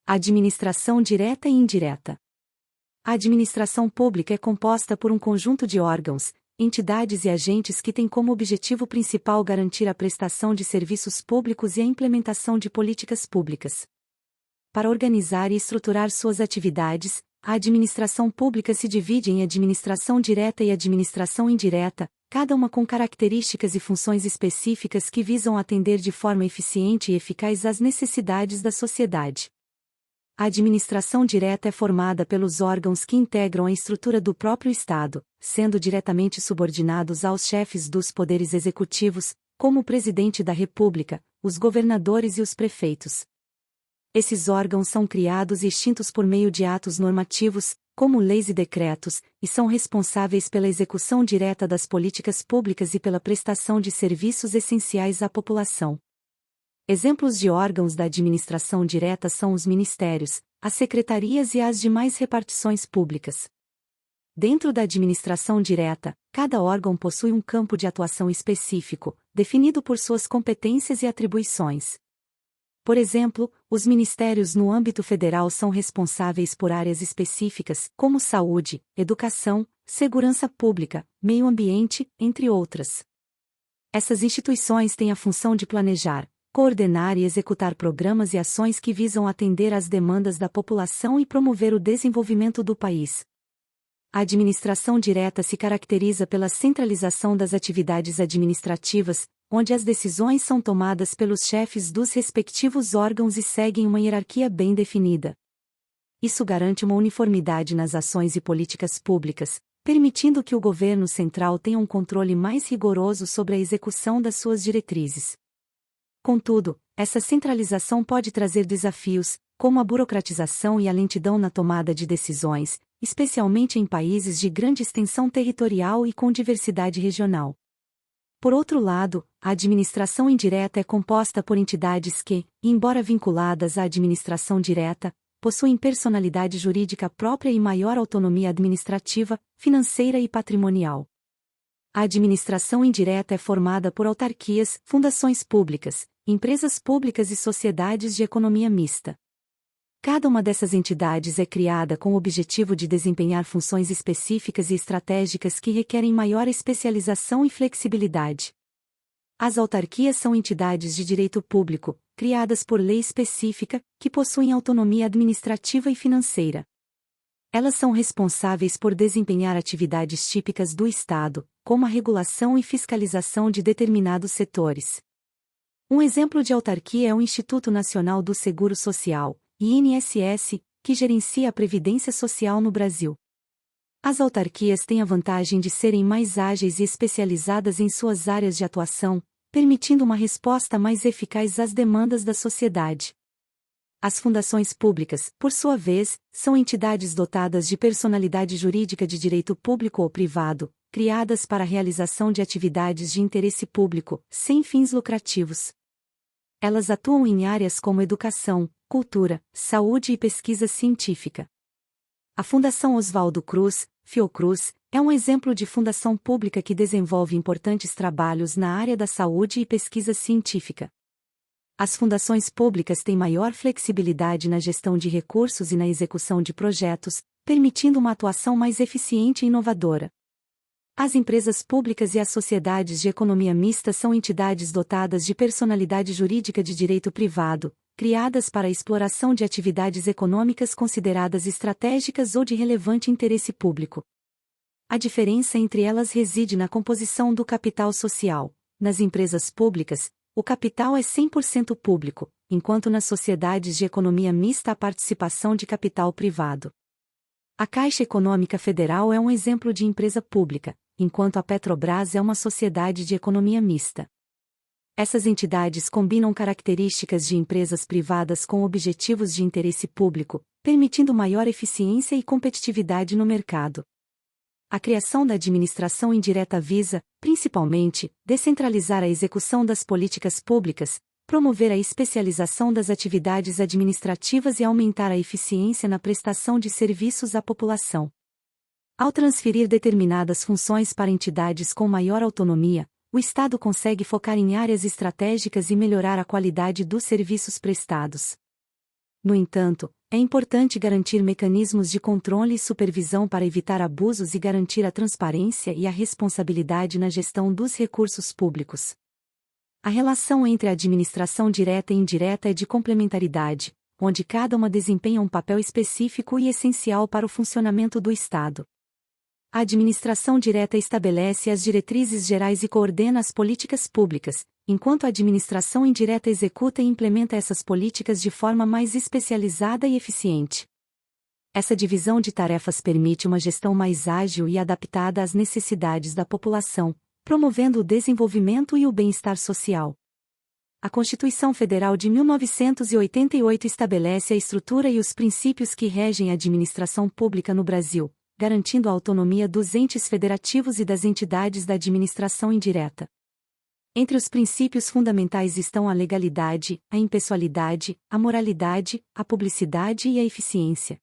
Administração direta e indireta. A administração pública é composta por um conjunto de órgãos, entidades e agentes que têm como objetivo principal garantir a prestação de serviços públicos e a implementação de políticas públicas. Para organizar e estruturar suas atividades, a administração pública se divide em administração direta e administração indireta, cada uma com características e funções específicas que visam atender de forma eficiente e eficaz às necessidades da sociedade. A administração direta é formada pelos órgãos que integram a estrutura do próprio Estado, sendo diretamente subordinados aos chefes dos poderes executivos, como o Presidente da República, os governadores e os prefeitos. Esses órgãos são criados e extintos por meio de atos normativos, como leis e decretos, e são responsáveis pela execução direta das políticas públicas e pela prestação de serviços essenciais à população. Exemplos de órgãos da administração direta são os ministérios, as secretarias e as demais repartições públicas. Dentro da administração direta, cada órgão possui um campo de atuação específico, definido por suas competências e atribuições. Por exemplo, os ministérios no âmbito federal são responsáveis por áreas específicas, como saúde, educação, segurança pública, meio ambiente, entre outras. Essas instituições têm a função de planejar, coordenar e executar programas e ações que visam atender às demandas da população e promover o desenvolvimento do país. A administração direta se caracteriza pela centralização das atividades administrativas, onde as decisões são tomadas pelos chefes dos respectivos órgãos e seguem uma hierarquia bem definida. Isso garante uma uniformidade nas ações e políticas públicas, permitindo que o governo central tenha um controle mais rigoroso sobre a execução das suas diretrizes. Contudo, essa centralização pode trazer desafios, como a burocratização e a lentidão na tomada de decisões, especialmente em países de grande extensão territorial e com diversidade regional. Por outro lado, a administração indireta é composta por entidades que, embora vinculadas à administração direta, possuem personalidade jurídica própria e maior autonomia administrativa, financeira e patrimonial. A administração indireta é formada por autarquias, fundações públicas, empresas públicas e sociedades de economia mista. Cada uma dessas entidades é criada com o objetivo de desempenhar funções específicas e estratégicas que requerem maior especialização e flexibilidade. As autarquias são entidades de direito público, criadas por lei específica, que possuem autonomia administrativa e financeira. Elas são responsáveis por desempenhar atividades típicas do Estado, como a regulação e fiscalização de determinados setores. Um exemplo de autarquia é o Instituto Nacional do Seguro Social, INSS, que gerencia a Previdência Social no Brasil. As autarquias têm a vantagem de serem mais ágeis e especializadas em suas áreas de atuação, permitindo uma resposta mais eficaz às demandas da sociedade. As fundações públicas, por sua vez, são entidades dotadas de personalidade jurídica de direito público ou privado, criadas para a realização de atividades de interesse público, sem fins lucrativos. Elas atuam em áreas como educação, cultura, saúde e pesquisa científica. A Fundação Oswaldo Cruz, Fiocruz, é um exemplo de fundação pública que desenvolve importantes trabalhos na área da saúde e pesquisa científica. As fundações públicas têm maior flexibilidade na gestão de recursos e na execução de projetos, permitindo uma atuação mais eficiente e inovadora. As empresas públicas e as sociedades de economia mista são entidades dotadas de personalidade jurídica de direito privado, criadas para a exploração de atividades econômicas consideradas estratégicas ou de relevante interesse público. A diferença entre elas reside na composição do capital social. Nas empresas públicas, o capital é 100% público, enquanto nas sociedades de economia mista há participação de capital privado. A Caixa Econômica Federal é um exemplo de empresa pública, enquanto a Petrobras é uma sociedade de economia mista. Essas entidades combinam características de empresas privadas com objetivos de interesse público, permitindo maior eficiência e competitividade no mercado. A criação da administração indireta visa, principalmente, descentralizar a execução das políticas públicas, promover a especialização das atividades administrativas e aumentar a eficiência na prestação de serviços à população. Ao transferir determinadas funções para entidades com maior autonomia, o Estado consegue focar em áreas estratégicas e melhorar a qualidade dos serviços prestados. No entanto, é importante garantir mecanismos de controle e supervisão para evitar abusos e garantir a transparência e a responsabilidade na gestão dos recursos públicos. A relação entre a administração direta e indireta é de complementaridade, onde cada uma desempenha um papel específico e essencial para o funcionamento do Estado. A administração direta estabelece as diretrizes gerais e coordena as políticas públicas, enquanto a administração indireta executa e implementa essas políticas de forma mais especializada e eficiente. Essa divisão de tarefas permite uma gestão mais ágil e adaptada às necessidades da população, promovendo o desenvolvimento e o bem-estar social. A Constituição Federal de 1988 estabelece a estrutura e os princípios que regem a administração pública no Brasil, garantindo a autonomia dos entes federativos e das entidades da administração indireta. Entre os princípios fundamentais estão a legalidade, a impessoalidade, a moralidade, a publicidade e a eficiência.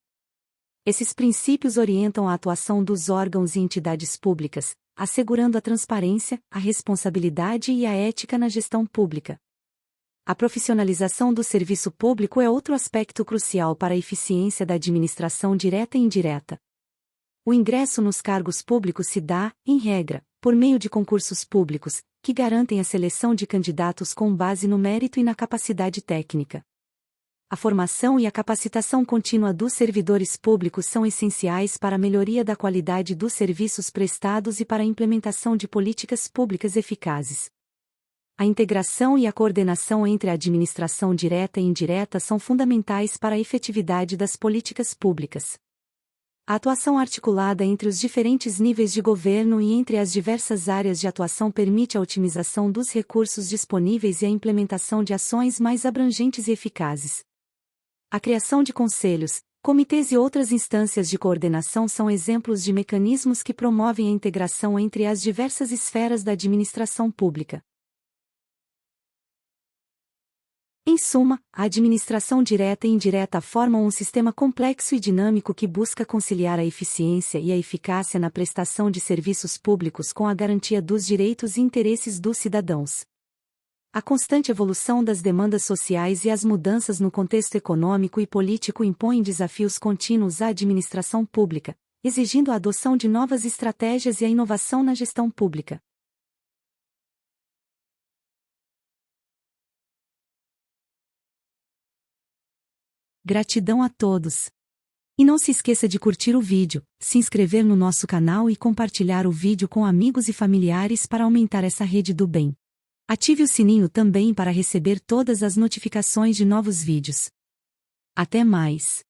Esses princípios orientam a atuação dos órgãos e entidades públicas, assegurando a transparência, a responsabilidade e a ética na gestão pública. A profissionalização do serviço público é outro aspecto crucial para a eficiência da administração direta e indireta. O ingresso nos cargos públicos se dá, em regra, por meio de concursos públicos, que garantem a seleção de candidatos com base no mérito e na capacidade técnica. A formação e a capacitação contínua dos servidores públicos são essenciais para a melhoria da qualidade dos serviços prestados e para a implementação de políticas públicas eficazes. A integração e a coordenação entre a administração direta e indireta são fundamentais para a efetividade das políticas públicas. A atuação articulada entre os diferentes níveis de governo e entre as diversas áreas de atuação permite a otimização dos recursos disponíveis e a implementação de ações mais abrangentes e eficazes. A criação de conselhos, comitês e outras instâncias de coordenação são exemplos de mecanismos que promovem a integração entre as diversas esferas da administração pública. Em suma, a administração direta e indireta formam um sistema complexo e dinâmico que busca conciliar a eficiência e a eficácia na prestação de serviços públicos com a garantia dos direitos e interesses dos cidadãos. A constante evolução das demandas sociais e as mudanças no contexto econômico e político impõem desafios contínuos à administração pública, exigindo a adoção de novas estratégias e a inovação na gestão pública. Gratidão a todos. E não se esqueça de curtir o vídeo, se inscrever no nosso canal e compartilhar o vídeo com amigos e familiares para aumentar essa rede do bem. Ative o sininho também para receber todas as notificações de novos vídeos. Até mais!